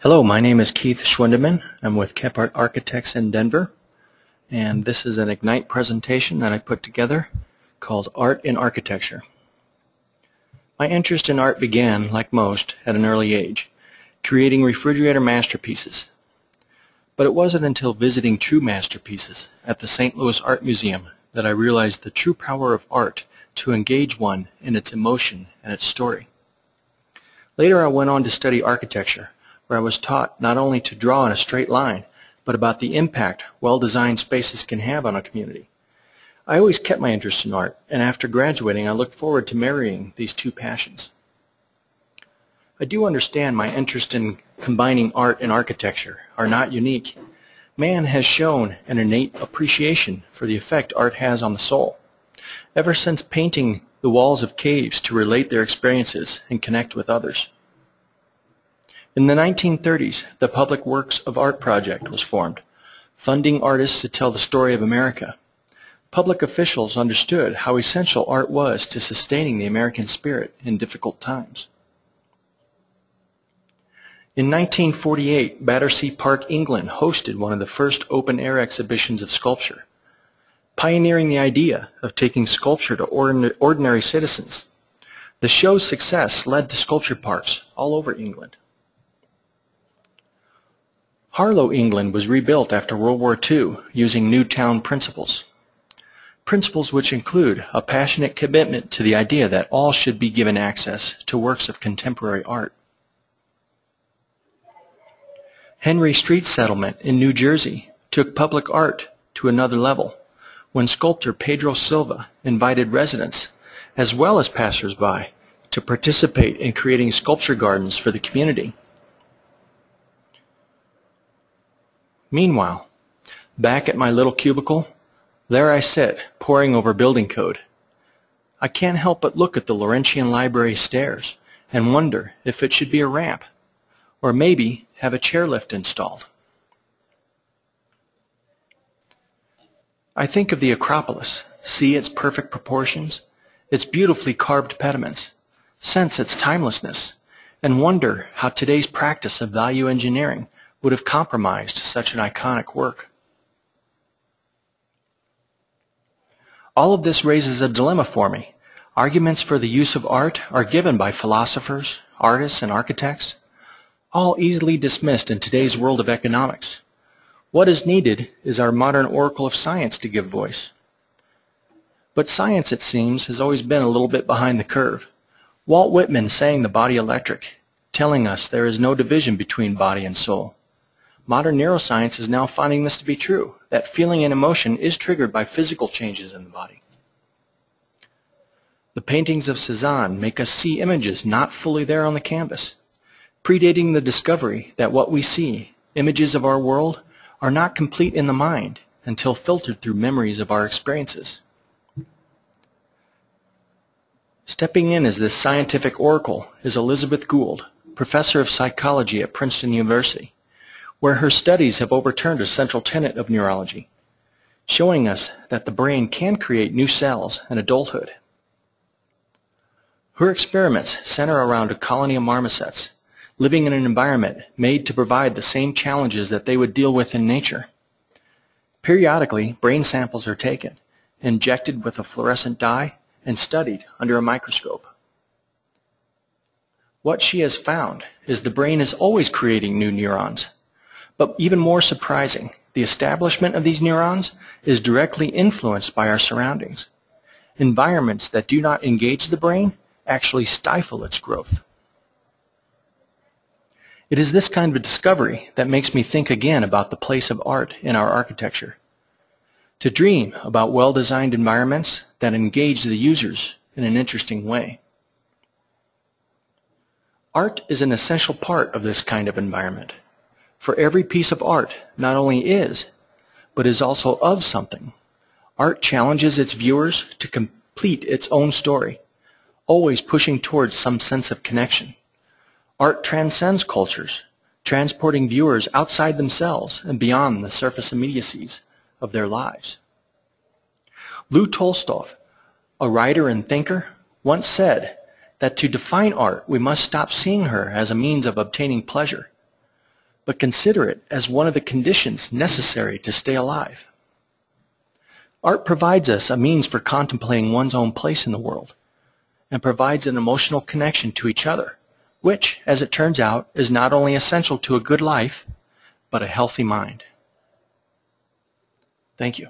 Hello, my name is Keith Schwendeman. I'm with Kephart Architects in Denver, and this is an Ignite presentation that I put together called Art in Architecture. My interest in art began, like most, at an early age, creating refrigerator masterpieces. But it wasn't until visiting true masterpieces at the St. Louis Art Museum that I realized the true power of art to engage one in its emotion and its story. Later I went on to study architecture, where I was taught not only to draw in a straight line, but about the impact well-designed spaces can have on a community. I always kept my interest in art, and after graduating I looked forward to marrying these two passions. I do understand my interest in combining art and architecture are not unique. Man has shown an innate appreciation for the effect art has on the soul. Ever since painting the walls of caves to relate their experiences and connect with others. In the 1930s, the Public Works of Art Project was formed, funding artists to tell the story of America. Public officials understood how essential art was to sustaining the American spirit in difficult times. In 1948, Battersea Park, England hosted one of the first open-air exhibitions of sculpture, pioneering the idea of taking sculpture to ordinary citizens. The show's success led to sculpture parks all over England. Harlow, England was rebuilt after World War II using new town principles. Principles which include a passionate commitment to the idea that all should be given access to works of contemporary art. Henry Street Settlement in New Jersey took public art to another level when sculptor Pedro Silva invited residents as well as passers-by to participate in creating sculpture gardens for the community. Meanwhile, back at my little cubicle, there I sit, poring over building code. I can't help but look at the Laurentian Library stairs and wonder if it should be a ramp, or maybe have a chairlift installed. I think of the Acropolis, see its perfect proportions, its beautifully carved pediments, sense its timelessness, and wonder how today's practice of value engineering would have compromised such an iconic work. All of this raises a dilemma for me. Arguments for the use of art are given by philosophers, artists, and architects, all easily dismissed in today's world of economics. What is needed is our modern oracle of science to give voice. But science, it seems, has always been a little bit behind the curve. Walt Whitman sang the body electric, telling us there is no division between body and soul. Modern neuroscience is now finding this to be true, that feeling and emotion is triggered by physical changes in the body. The paintings of Cézanne make us see images not fully there on the canvas, predating the discovery that what we see, images of our world, are not complete in the mind until filtered through memories of our experiences. Stepping in as this scientific oracle is Elizabeth Gould, professor of psychology at Princeton University, where her studies have overturned a central tenet of neurology, showing us that the brain can create new cells in adulthood. Her experiments center around a colony of marmosets, living in an environment made to provide the same challenges that they would deal with in nature. Periodically, brain samples are taken, injected with a fluorescent dye, and studied under a microscope. What she has found is the brain is always creating new neurons. But even more surprising, the establishment of these neurons is directly influenced by our surroundings. Environments that do not engage the brain actually stifle its growth. It is this kind of discovery that makes me think again about the place of art in our architecture. To dream about well-designed environments that engage the users in an interesting way. Art is an essential part of this kind of environment. For every piece of art not only is, but is also of something. Art challenges its viewers to complete its own story, always pushing towards some sense of connection. Art transcends cultures, transporting viewers outside themselves and beyond the surface immediacies of their lives. Lou Tolstoy, a writer and thinker, once said that to define art, we must stop seeing her as a means of obtaining pleasure. but consider it as one of the conditions necessary to stay alive. Art provides us a means for contemplating one's own place in the world and provides an emotional connection to each other, which, as it turns out, is not only essential to a good life, but a healthy mind. Thank you.